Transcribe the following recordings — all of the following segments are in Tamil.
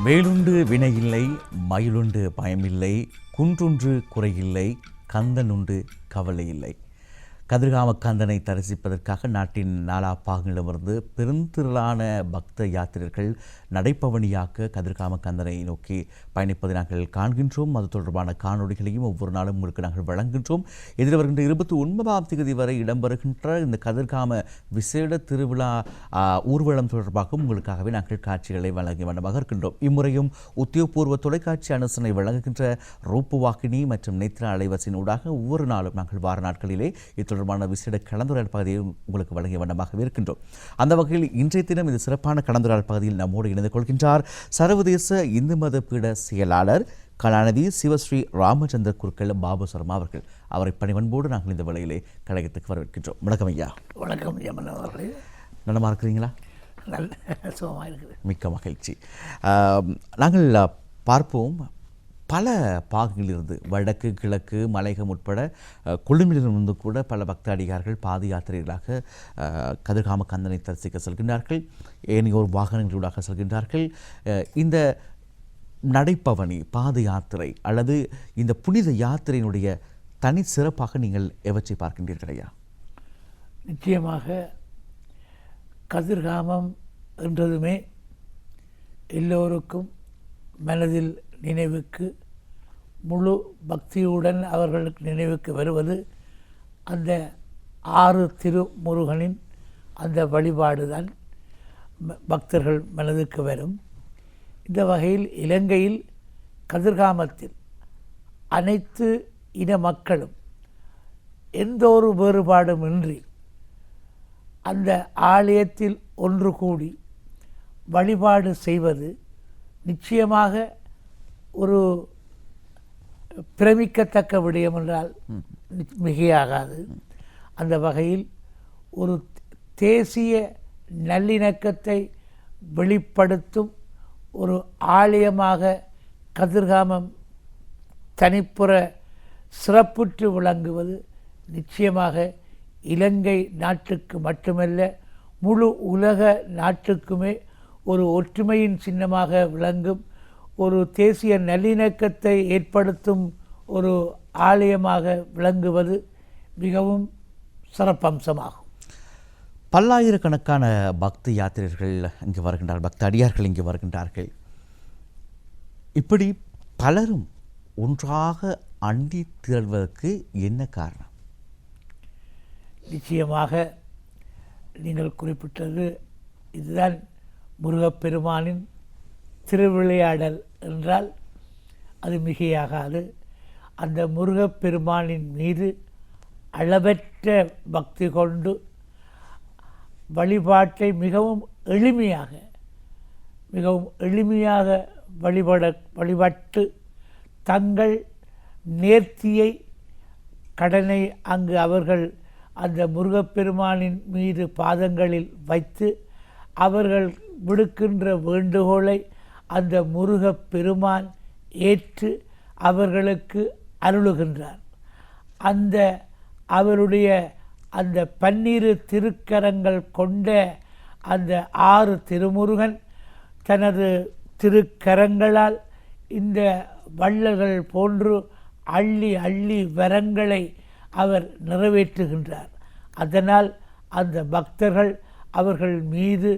வேலுண்டு வினையில்லை, மயிலுண்டு பயமில்லை, குன்றுண்டு குறையில்லை, கந்தனுண்டு கவலை இல்லை. கதிர்காம கந்தனை தரிசிப்பதற்காக நாட்டின் நாலா பாகங்களிலிருந்து பெருந்திரளான பக்த யாத்திரைகள் நடைப்பவனியாக கதிர்காம கந்தனை நோக்கி பயணிப்பதை நாங்கள் காண்கின்றோம். அது தொடர்பான காணொலிகளையும் ஒவ்வொரு நாளும் உங்களுக்கு நாங்கள் வழங்குகின்றோம். எதிர் வருகின்ற 29ஆம் தேதி வரை இடம்பெறுகின்ற இந்த கதிர்காம விசேட திருவிழா ஊர்வலம் தொடர்பாகவும் உங்களுக்காகவே நாங்கள் காட்சிகளை வழங்கி வண்ணமாக இருக்கின்றோம். இம்முறையும் உத்தியோகபூர்வ தொலைக்காட்சி அனுசரணை வழங்குகின்ற ரூபவாகினி மற்றும் நேத்ரா அலைவரிசையின் ஊடாக ஒவ்வொரு நாளும் நாங்கள் வார நாட்களிலே தொடர்பான விசேட கலந்துரையாடல் பகுதியை உங்களுக்கு வழங்கிய வண்ணமாகவே இருக்கின்றோம். அந்த வகையில் இன்றைய தினம் இந்த சிறப்பான கலந்துரையாடல் பகுதியில் நம்மோடு இணைந்து கொள்கின்றார் சர்வதேச இந்து மத பீட செயலாளர் கலாநிதி சிவஸ்ரீ ராமச்சந்திர குருக்கள் பாபு சர்மா அவர்கள். அவரை பணிவன்போடு நாங்கள் இந்த வேளையிலே கழகத்துக்கு வரவேற்கின்றோம். வணக்கம் ஐயா. வணக்கம் அவர்களே. நலமாக இருக்கிறீங்களா? நல்ல சுகமாக இருக்குது. மிக்க மகிழ்ச்சி. நாங்கள் பார்ப்போம், பல பாகங்களிலிருந்து வடக்கு கிழக்கு மலையகம் உட்பட கொழும்பிலிருந்து கூட பல பக்தாடிகார்கள் பாத யாத்திரைகளாக கதிர்காம கந்தனை தரிசிக்க செல்கின்றார்கள். ஏனையோர் வாகனங்களூடாக செல்கின்றார்கள். இந்த நடைப்பவனி பாத யாத்திரை அல்லது இந்த புனித யாத்திரையினுடைய தனி சிறப்பாக நீங்கள் எவற்றை பார்க்கின்றீர்களையா? நிச்சயமாக கதிர்காமம் என்றதுமே எல்லோருக்கும் மனதில் நினைவுக்கு முழு பக்தியுடன் அவர்களுக்கு நினைவுக்கு வருவது அந்த 6 திருமுருகனின் அந்த வழிபாடுதான் பக்தர்கள் மனதுக்கு வரும். இந்த வகையில் இலங்கையில் கதிர்காமத்தில் அனைத்து இன மக்களும் எந்த ஒரு வேறுபாடுமின்றி அந்த ஆலயத்தில் ஒன்று கூடி வழிபாடு செய்வது நிச்சயமாக ஒரு பிரமிக்கத்தக்க விடயம் என்றால் மிகையாகாது. அந்த வகையில் ஒரு தேசிய நல்லிணக்கத்தை வெளிப்படுத்தும் ஒரு ஆலயமாக கதிர்காமம் தனிப்புற சிறப்புற்று விளங்குவது நிச்சயமாக இலங்கை நாட்டுக்கு மட்டுமல்ல முழு உலக நாட்டுக்குமே ஒரு ஒற்றுமையின் சின்னமாக விளங்கும், ஒரு தேசிய நல்லிணக்கத்தை ஏற்படுத்தும் ஒரு ஆலயமாக விளங்குவது மிகவும் சிறப்பம்சமாகும். பல்லாயிரக்கணக்கான பக்த யாத்திரைகள் இங்கு வருகின்றார்கள், பக்த அடியார்கள் இங்கு வருகின்றார்கள். இப்படி பலரும் ஒன்றாக அண்டி திரள்வதற்கு என்ன காரணம்? நிச்சயமாக நீங்கள் குறிப்பிட்டது இதுதான். முருகப்பெருமானின் திருவிளையாடல் என்றால் அது மிகையாகாது. அந்த முருகப்பெருமானின் மீது அளவற்ற பக்தி கொண்டு வழிபாட்டை மிகவும் எளிமையாக வழிபட்டு தங்கள் நேர்த்தியை கடனை அங்கு அவர்கள் அந்த முருகப்பெருமானின் மீது பாதங்களில் வைத்து அவர்கள் விடுக்கின்ற வேண்டுகோளை அந்த முருகப்பெருமான் ஏற்று அவர்களுக்கு அருளுகின்றார். அந்த அவருடைய அந்த 12 திருக்கரங்கள் கொண்ட அந்த 6 திருமுருகன் தனது திருக்கரங்களால் இந்த வள்ளல்கள் போன்று அள்ளி அள்ளி வரங்களை அவர் நிறைவேற்றுகின்றார். அதனால் அந்த பக்தர்கள் அவர்கள் மீது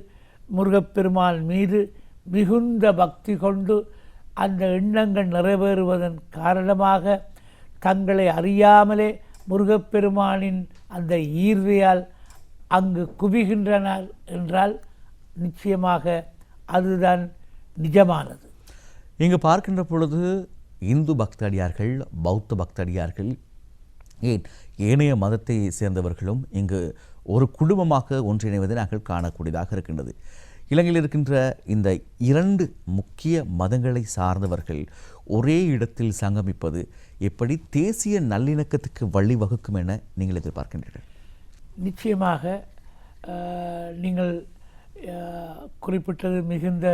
முருகப்பெருமான் மீது மிகுந்த பக்தி கொண்டு அந்த எண்ணங்கள் நிறைவேறுவதன் காரணமாக தங்களை அறியாமலே முருகப்பெருமானின் அந்த ஈர்வையால் அங்கு குவிகின்றனர் என்றால் நிச்சயமாக அதுதான் நிஜமானது. இங்கு பார்க்கின்ற பொழுது இந்து பக்தடியார்கள், பௌத்த பக்தடியார்கள், ஏனைய மதத்தை சேர்ந்தவர்களும் இங்கு ஒரு குடும்பமாக ஒன்றிணைவதை நாங்கள் காணக்கூடியதாக இருக்கின்றது. இலங்கையில் இருக்கின்ற இந்த 2 முக்கிய மதங்களை சார்ந்தவர்கள் ஒரே இடத்தில் சங்கமிப்பது எப்படி தேசிய நல்லிணக்கத்துக்கு வழிவகுக்கும் என நீங்கள் எதிர்பார்க்கின்றீர்கள்? நிச்சயமாக நீங்கள் குறிப்பிட்டது மிகுந்த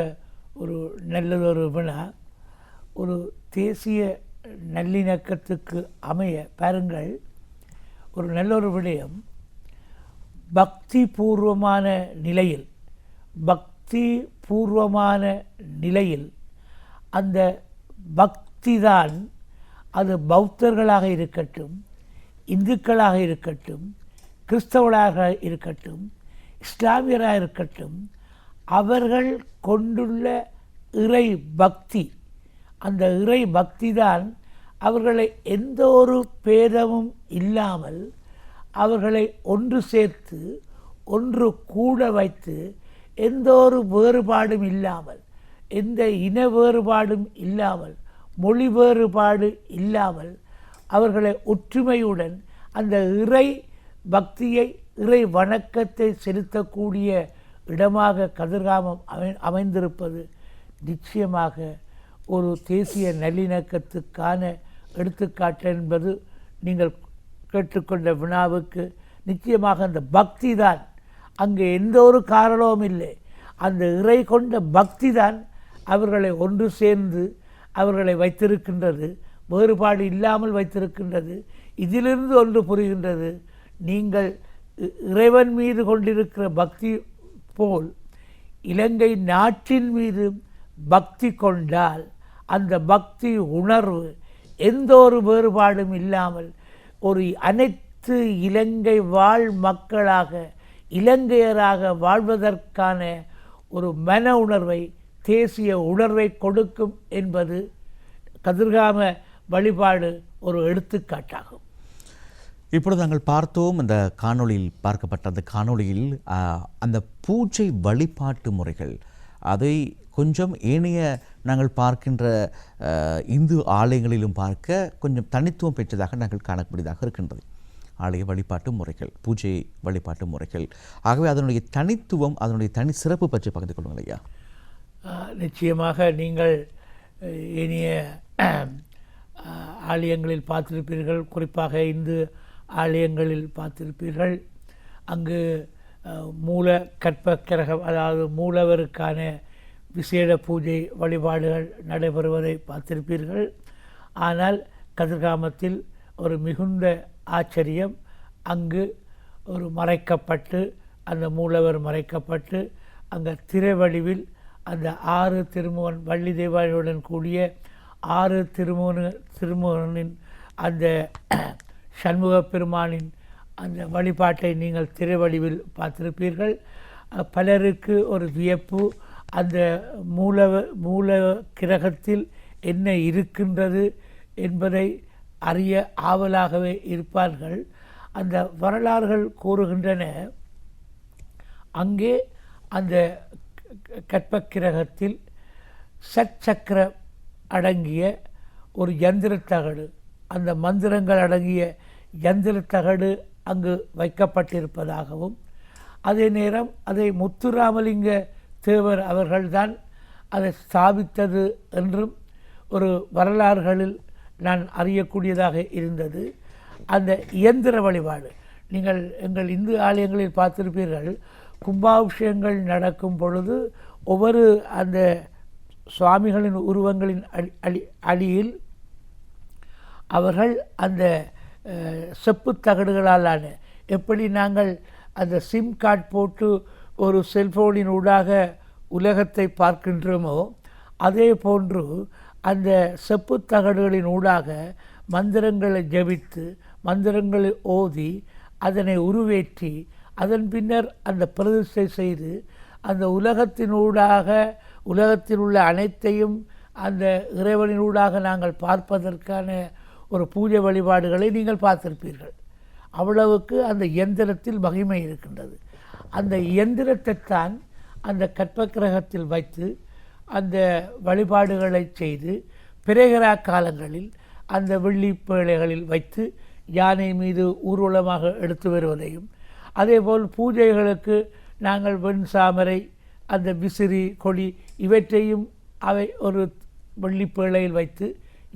ஒரு நல்லதொரு வினா. ஒரு தேசிய நல்லிணக்கத்துக்கு அமைய பாருங்கள், ஒரு நல்லொரு விடயம் பக்தி பூர்வமான நிலையில் அந்த பக்தி தான், அது பௌத்தர்களாக இருக்கட்டும், இந்துக்களாக இருக்கட்டும், கிறிஸ்தவர்களாக இருக்கட்டும், இஸ்லாமியராக இருக்கட்டும், அவர்கள் கொண்டுள்ள இறை பக்தி, அந்த இறை பக்தி தான் அவர்களை எந்த ஒரு பேதமும் இல்லாமல் அவர்களை ஒன்று சேர்த்து ஒன்று கூட வைத்து எந்த ஒரு வேறுபாடும் இல்லாமல், எந்த இன வேறுபாடும் இல்லாமல், மொழி வேறுபாடு இல்லாமல் அவர்களை ஒற்றுமையுடன் அந்த இறை பக்தியை, இறை வணக்கத்தை செலுத்தக்கூடிய இடமாக கதிர்காமம் அமைந்திருப்பது நிச்சயமாக ஒரு தேசிய நல்லிணக்கத்துக்கான எடுத்துக்காட்டு என்பது நீங்கள் கேட்டுக்கொண்ட வினாவுக்கு நிச்சயமாக அந்த பக்தி தான். அங்கே எந்த ஒரு காரணமும் இல்லை, அந்த இறை கொண்ட பக்தி தான் அவர்களை ஒன்று சேர்ந்து அவர்களை வைத்திருக்கின்றது, வேறுபாடு இல்லாமல் வைத்திருக்கின்றது. இதிலிருந்து ஒன்று புரிகின்றது, நீங்கள் இறைவன் மீது கொண்டிருக்கிற பக்தி போல் இலங்கை நாட்டின் மீது பக்தி கொண்டால் அந்த பக்தி உணர்வு எந்த ஒரு வேறுபாடும் இல்லாமல் ஒரு அனைத்து இலங்கை வாழ் மக்களாக, இலங்கையராக வாழ்வதற்கான ஒரு மன உணர்வை, தேசிய உணர்வை கொடுக்கும் என்பது கதிர்காம வழிபாடு ஒரு எடுத்துக்காட்டாகும். இப்பொழுது நாங்கள் பார்த்தோம், அந்த காணொளியில் பார்க்கப்பட்ட அந்த காணொளியில் அந்த பூஜை வழிபாட்டு முறைகள் அதை கொஞ்சம் ஏனைய நாங்கள் பார்க்கின்ற இந்து ஆலயங்களிலும் பார்க்க கொஞ்சம் தனித்துவம் பெற்றதாக நாங்கள் காணக்கூடியதாக இருக்கின்றது. ஆலய வழிபாட்டு முறைகள், பூஜை வழிபாட்டு முறைகள், ஆகவே அதனுடைய தனித்துவம், அதனுடைய தனி சிறப்பு பற்றி பகிர்ந்து கொள்ளுங்கள் ஐயா. நிச்சயமாக நீங்கள் இனிய ஆலயங்களில் பார்த்திருப்பீர்கள், குறிப்பாக இந்து ஆலயங்களில் பார்த்திருப்பீர்கள். அங்கு மூல கற்பக்கிரகம், அதாவது மூலவருக்கான விசேட பூஜை வழிபாடுகள் நடைபெறுவதை பார்த்திருப்பீர்கள். ஆனால் கதிர்காமத்தில் ஒரு மிகுந்த ஆச்சரியம், அங்கு ஒரு மறைக்கப்பட்டு, அந்த மூலவர் மறைக்கப்பட்டு, அங்கே திரைவடிவில் அந்த 6 திருமுகன், வள்ளி தேவாயுடன் கூடிய 6 திருமுகனின் அந்த சண்முக பெருமானின் அந்த வழிபாட்டை நீங்கள் திரைவடிவில் பார்த்திருப்பீர்கள். பலருக்கு ஒரு வியப்பு, அந்த மூல கிரகத்தில் என்ன இருக்கின்றது என்பதை அறிய ஆவலாகவே இருப்பார்கள். அந்த வரலாறுகள் கூறுகின்றன, அங்கே அந்த கற்பக்கிரகத்தில் சச்சக்கரம் அடங்கிய ஒரு யந்திரத்தகடு, அந்த மந்திரங்கள் அடங்கிய யந்திரத்தகடு அங்கு வைக்கப்பட்டிருப்பதாகவும், அதே நேரம் அதை முத்துராமலிங்க தேவர் அவர்கள்தான் அதை ஸ்தாபித்தது என்றும் ஒரு வரலாறுகளில் நான் அறியக்கூடியதாக இருந்தது. அந்த இயந்திர வழிபாடு நீங்கள் எங்கள் இந்து ஆலயங்களில் பார்த்திருப்பீர்கள். கும்பாபிஷேகங்கள் நடக்கும் பொழுது ஒவ்வொரு அந்த சுவாமிகளின் உருவங்களின் அடியில் அவர்கள் அந்த செப்பு தகடுகளாலான, எப்படி நாங்கள் அந்த சிம் கார்டு போட்டு ஒரு செல்போனின் ஊடாக உலகத்தை பார்க்கின்றோமோ, அதே போன்று அந்த செப்பு தகடுகளின் ஊடாக மந்திரங்களை ஜபித்து, மந்திரங்களை ஓதி, அதனை உருவேற்றி, அதன் பின்னர் அந்த பிரதிஷ்டை செய்து, அந்த உலகத்தினூடாக உலகத்தில் உள்ள அனைத்தையும் அந்த இறைவனினூடாக நாங்கள் பார்ப்பதற்கான ஒரு பூஜை வழிபாடுகளை நீங்கள் பார்த்திருப்பீர்கள். அவ்வளவுக்கு அந்த இயந்திரத்தில் மகிமை இருக்கின்றது. அந்த இயந்திரத்தைத்தான் அந்த கற்பக்கிரகத்தில் வைத்து அந்த வழிபாடுகளை செய்து, பிறைகரா காலங்களில் அந்த வெள்ளிப்பேழைகளில் வைத்து யானை மீது ஊர்வலமாக எடுத்து வருவதையும், அதேபோல் பூஜைகளுக்கு நாங்கள் வெண்சாமரை, அந்த விசிறி கொடி இவற்றையும் அவை ஒரு வெள்ளிப்பேழையில் வைத்து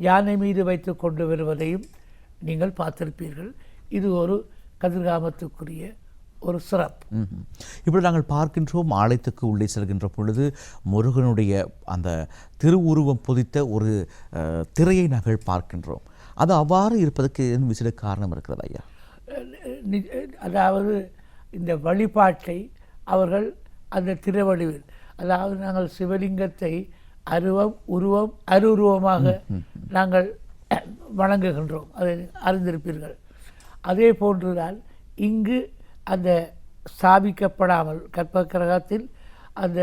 யானை மீது வைத்து கொண்டு வருவதையும் நீங்கள் பார்த்திருப்பீர்கள். இது ஒரு கதிர்காமத்துக்குரிய ஒரு சிறப்பு. இப்படி நாங்கள் பார்க்கின்றோம், ஆலயத்துக்கு உள்ளே செல்கின்ற பொழுது முருகனுடைய அந்த திருவுருவம் பொதித்த ஒரு திரையை நாங்கள் பார்க்கின்றோம். அது அவ்வாறு இருப்பதற்கு விசிட காரணம் இருக்கிறது ஐயா? அதாவது இந்த வழிபாட்டை அவர்கள் அந்த திருவடிவில், அதாவது நாங்கள் சிவலிங்கத்தை உருவம் அருவுருவமாக நாங்கள் வணங்குகின்றோம். அதை அறிந்திருப்பீர்கள். அதே போன்றுதான் இங்கு அந்த ஸ்தாபிக்கப்படாமல் கற்பகிரகத்தில் அந்த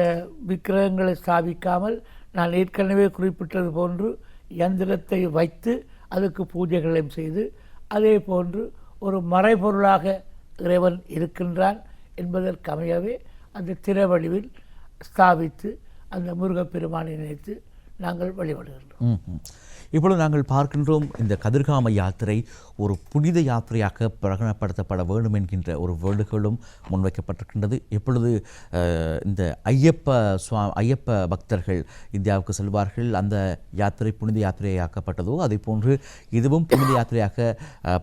விக்கிரகங்களை ஸ்தாபிக்காமல் நான் ஏற்கனவே குறிப்பிட்டது போன்று யந்திரத்தை வைத்து அதுக்கு பூஜைகளையும் செய்து அதே போன்று ஒரு மறைபொருளாக இறைவன் இருக்கின்றான் என்பதற்கமையவே அந்த திறவடிவில் ஸ்தாபித்து அந்த முருகப்பெருமானை நினைத்து நாங்கள் வழிபடுகின்றோம். இப்பொழுது நாங்கள் பார்க்கின்றோம் இந்த கதிர்காம யாத்திரை ஒரு புனித யாத்திரையாக பிரகடனப்படுத்தப்பட வேண்டும் என்கின்ற ஒரு வேண்டுகோளும் முன்வைக்கப்பட்டிருக்கின்றது. இப்பொழுது இந்த ஐயப்ப பக்தர்கள் இந்தியாவுக்கு செல்வார்கள், அந்த யாத்திரை புனித யாத்திரையாக்கப்பட்டதோ அதே போன்று இதுவும் புனித யாத்திரையாக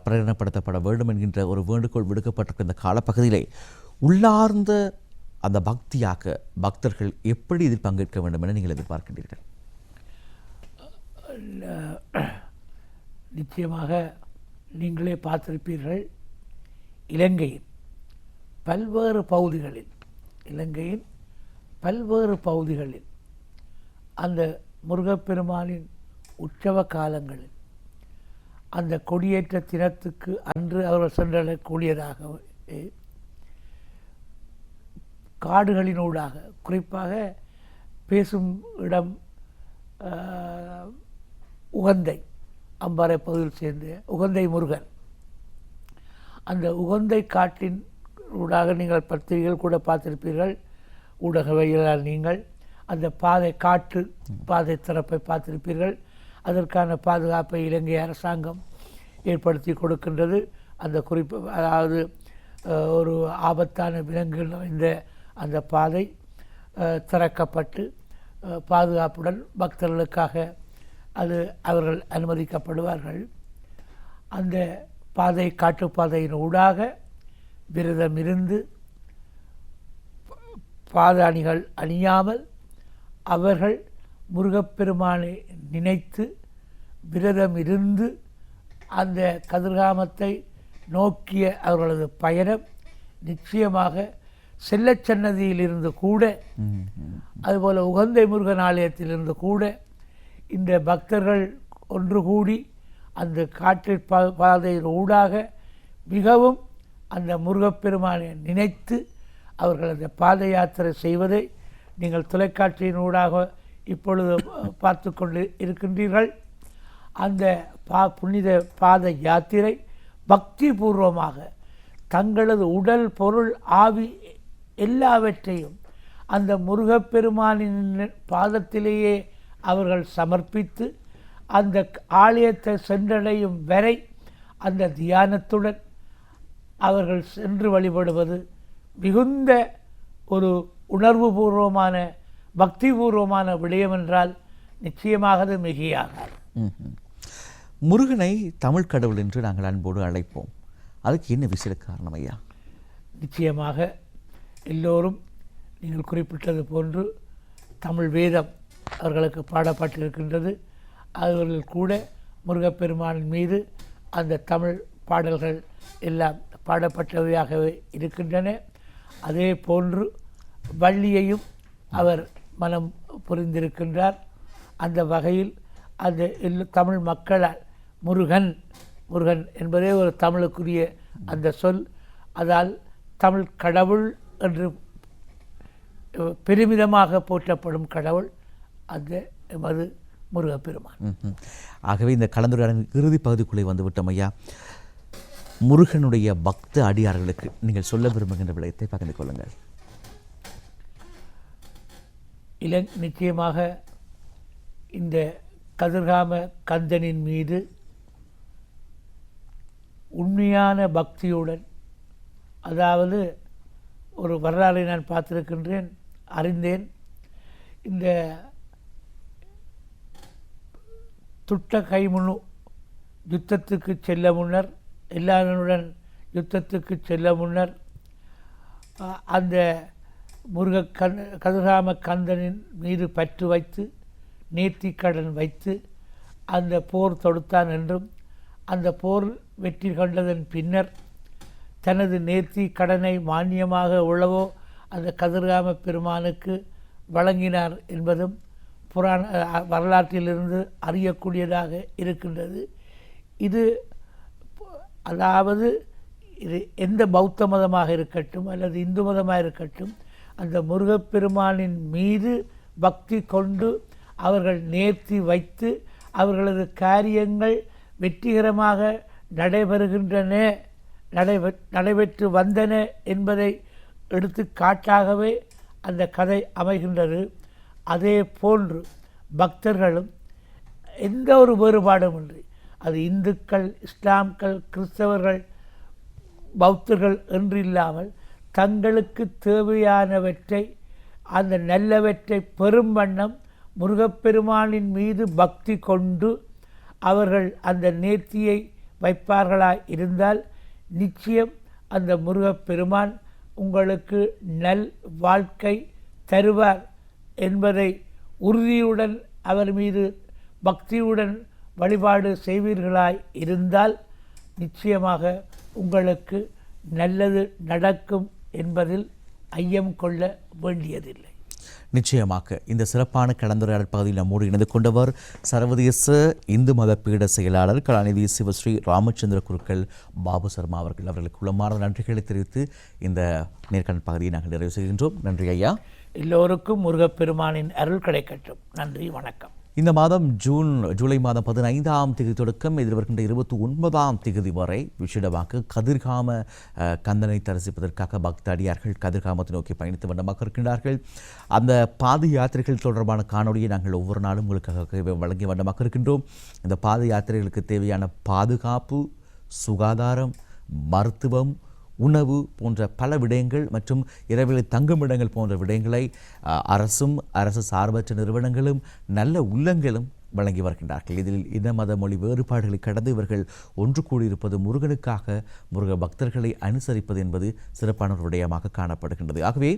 பிரகடனப்படுத்தப்பட வேண்டும் என்கின்ற ஒரு வேண்டுகோள் விடுக்கப்பட்டிருக்கிற இந்த காலப்பகுதியிலே உள்ளார்ந்த அந்த பக்தியாக பக்தர்கள் எப்படி இதில் பங்கேற்க வேண்டும் என நீங்கள் எதிர்பார்க்கின்றீர்கள்? நிச்சயமாக நீங்களே பார்த்திருப்பீர்கள், இலங்கையின் பல்வேறு பகுதிகளில் அந்த முருகப்பெருமானின் உற்சவ காலங்களில் அந்த கொடியேற்ற தினத்துக்கு அன்று அவர்கள் சென்றடையக்கூடியதாகவே காடுகளினூடாக, குறிப்பாக பேசும் இடம் உகந்தை அம்பாறை பகுதியில் சேர்ந்த உகந்தை முருகன், அந்த உகந்தை காட்டின் ஊடாக நீங்கள் பத்திரிகைகள் கூட பார்த்திருப்பீர்கள், ஊடகவியலால் நீங்கள் அந்த காட்டு பாதை திறப்பை பார்த்திருப்பீர்கள். அதற்கான பாதுகாப்பை இலங்கை அரசாங்கம் ஏற்படுத்தி கொடுக்கின்றது. அந்த அதாவது ஒரு ஆபத்தான விலங்குகள் இந்த அந்த பாதை திறக்கப்பட்டு பாதுகாப்புடன் பக்தர்களுக்காக அவர்கள் அனுமதிக்கப்படுவார்கள். அந்த காட்டுப்பாதையின் ஊடாக விரதம் இருந்து பாதாணிகள் அணியாமல் அவர்கள் முருகப்பெருமானை நினைத்து விரதம் இருந்து அந்த கதிர்காமத்தை நோக்கிய அவர்களது பயணம் நிச்சயமாக செல்லச்சன்னதியிலிருந்து கூட, அதுபோல் உகந்தை முருகன் ஆலயத்திலிருந்து கூட இந்த பக்தர்கள் ஒன்று கூடி அந்த காற்று பாதையின் ஊடாக மிகவும் அந்த முருகப்பெருமானை நினைத்து அவர்கள் அந்த பாத யாத்திரை செய்வதை நீங்கள் தொலைக்காட்சியின் ஊடாக இப்பொழுது பார்த்து கொண்டு இருக்கின்றீர்கள். அந்த புனித பாத யாத்திரை பக்தி பூர்வமாக தங்களது உடல், பொருள், ஆவி எல்லாவற்றையும் அந்த முருகப்பெருமானின் பாதத்திலேயே அவர்கள் சமர்ப்பித்து அந்த ஆலயத்தை சென்றடையும் வரை அந்த தியானத்துடன் அவர்கள் சென்று வழிபடுவது மிகுந்த ஒரு உணர்வுபூர்வமான பக்திபூர்வமான விடயம் என்றால் நிச்சயமாக அது மிகையாகாது. முருகனை தமிழ் கடவுள் என்று நாங்கள் அன்போடு அழைப்போம். அதுக்கு என்ன விசேட காரணம் ஐயா? நிச்சயமாக எல்லோரும் நீங்கள் குறிப்பிட்டது போன்று தமிழ் வேதம் அவர்களுக்கு பாடப்பட்டிருக்கின்றது. அவர்கள் கூட முருகப்பெருமானின் மீது அந்த தமிழ் பாடல்கள் எல்லாம் பாடப்பட்டவையாகவே இருக்கின்றன. அதே போன்று வள்ளியையும் அவர் மனம் புரிந்திருக்கின்றார். அந்த வகையில் அந்த தமிழ் மக்களால் முருகன் என்பதே ஒரு தமிழுக்குரிய அந்த சொல். அதால் தமிழ் கடவுள் என்று பெருமிதமாக போற்றப்படும் கடவுள் அந்த எமது முருகப்பெருமான். ஆகவே இந்த கலந்துரையாடலின் இறுதி பகுதிக்குள்ளே வந்துவிட்டோம் ஐயா. முருகனுடைய பக்த அடியார்களுக்கு நீங்கள் சொல்ல விரும்புகின்ற விடயத்தை பகிர்ந்து கொள்ளுங்கள். நிச்சயமாக இந்த கதிர்காம கந்தனின் மீது உண்மையான பக்தியுடன், அதாவது ஒரு வரலாறை நான் பார்த்திருக்கின்றேன், அறிந்தேன். இந்த துட்ட கைமுனு யுத்தத்துக்கு செல்ல முன்னர், எல்லாருடன் யுத்தத்துக்கு செல்ல முன்னர் அந்த கதிர்காம கந்தனின் மீது பற்று வைத்து நேர்த்திக்கடன் வைத்து அந்த போர் தொடுத்தான் என்றும், அந்த போர் வெற்றி கண்டதன் பின்னர் தனது நேர்த்தி கடனை மானியமாக உள்ளவோ அந்த கதிர்காம பெருமானுக்கு வழங்கினார் என்பதும் வரலாற்றிலிருந்து அறியக்கூடியதாக இருக்கின்றது. இது அதாவது இது எந்த பௌத்த மதமாக இருக்கட்டும் அல்லது இந்து மதமாக இருக்கட்டும், அந்த முருகப்பெருமானின் மீது பக்தி கொண்டு அவர்கள் நேர்த்தி வைத்து அவர்களது காரியங்கள் வெற்றிகரமாக நடைபெற்று வந்தன என்பதை எடுத்துக்காட்டாகவே அந்த கதை அமைகின்றது. அதே போன்று பக்தர்களும் எந்த ஒரு வேறுபாடுமின்றி, அது இந்துக்கள், இஸ்லாம்கள், கிறிஸ்தவர்கள், பௌத்தர்கள் என்று இல்லாமல் தங்களுக்கு தேவையானவற்றை, அந்த நல்லவற்றை பெரும் வண்ணம் முருகப்பெருமானின் மீது பக்தி கொண்டு அவர்கள் அந்த நேர்த்தியை வைப்பார்களாய் இருந்தால் நிச்சயம் அந்த முருகப்பெருமான் உங்களுக்கு நல் வாழ்க்கை தருவார் என்பதை உறுதியுடன் அவர் மீது பக்தியுடன் வழிபாடு செய்வீர்களாய் இருந்தால் நிச்சயமாக உங்களுக்கு நல்லது நடக்கும் என்பதில் ஐயம் கொள்ள வேண்டியதில்லை. நிச்சயமாக இந்த சிறப்பான கலந்துரையாடல் பகுதியில் நம்மோடு இணைந்து கொண்டவர் சர்வதேச இந்து மத பீட செயலாளர் கலாநிதி சிவஸ்ரீ ராமச்சந்திர குருக்கள் பாபு சர்மா அவர்கள். அவர்களுக்கு உள்ளமான நன்றிகளை தெரிவித்து இந்த நேர்காணல் பகுதியை நாங்கள் நிறைவு செய்கின்றோம். நன்றி ஐயா. எல்லோருக்கும் முருகப்பெருமானின் அருள் கிடைக்கட்டும். நன்றி, வணக்கம். இந்த மாதம் ஜூலை மாதம் 15ஆம் தேதி தொடக்கம் எதிர்வருகின்ற 29ஆம் தேதி வரை விசேடமாக கதிர்காம கந்தனை தரிசிப்பதற்காக பக்த அடியார்கள் கதிர்காமத்தை நோக்கி பயணித்து வண்ணமாக இருக்கின்றார்கள். அந்த பாத யாத்திரைகள் தொடர்பான காணொலியை நாங்கள் ஒவ்வொரு நாளும் உங்களுக்காக வழங்கிய வண்ணமாக இருக்கின்றோம். இந்த பாத யாத்திரைகளுக்கு தேவையான பாதுகாப்பு, சுகாதாரம், மருத்துவம், உணவு போன்ற பல விடயங்கள் மற்றும் இரவில் தங்குமிடங்கள் போன்ற விடயங்களை அரசும் அரசு சார்பற்ற நிறுவனங்களும் நல்ல உள்ளங்களும் வழங்கி வருகின்றார்கள். இதில் இன மத மொழி வேறுபாடுகளை கடந்து இவர்கள் ஒன்று கூடியிருப்பது முருகனுக்காக, முருக பக்தர்களை அனுசரிப்பது என்பது சிறப்பான ஒரு விடயமாக காணப்படுகின்றது. ஆகவே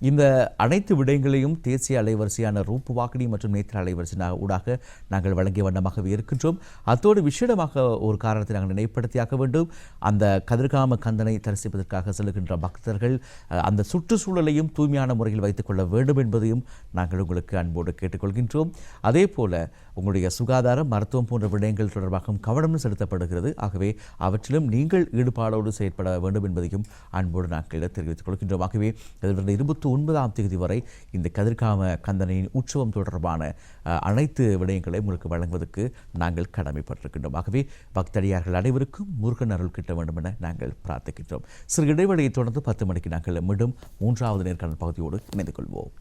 இந்த அனைத்து விடயங்களையும் தேசிய அலைவரிசையான ரூபவாகினி மற்றும் நேத்திர அலைவரிசை ஊடாக நாங்கள் வழங்கிய வண்ணமாகவே இருக்கின்றோம். அத்தோடு விசேடமாக ஒரு காரணத்தை நாங்கள் நினைப்படுத்தியாக வேண்டும். அந்த கதிர்காம கந்தனை தரிசிப்பதற்காக செல்கின்ற பக்தர்கள் அந்த சுற்றுச்சூழலையும் தூய்மையான முறையில் வைத்துக் கொள்ள வேண்டும் என்பதையும் நாங்கள் உங்களுக்கு அன்போடு கேட்டுக்கொள்கின்றோம். அதே போல உங்களுடைய சுகாதாரம், மருத்துவம் போன்ற விடயங்கள் தொடர்பாக கவனம் செலுத்தப்படுகிறது. ஆகவே அவற்றிலும் நீங்கள் ஈடுபாடோடு செயற்பட வேண்டும் என்பதையும் அன்போடு நாங்கள் தெரிவித்துக் கொள்கின்றோம். ஆகவே 29ஆம் தேதி வரை இந்த கதிர்காம கந்தனின் உற்சவம் தொடர்பான அனைத்து விடயங்களையும் உங்களுக்கு வழங்குவதற்கு நாங்கள் கடமைப்பட்டிருக்கின்றோம். ஆகவே பக்தடியார்கள் அனைவருக்கும் முருகன் அருள் கிட்ட வேண்டும் என நாங்கள் பிரார்த்திக்கின்றோம். சிறு இடைவெளியை தொடர்ந்து 10 மணிக்கு நாங்கள் மீண்டும் 3வது நேர்காணல் பகுதியோடு இணைந்து கொள்வோம்.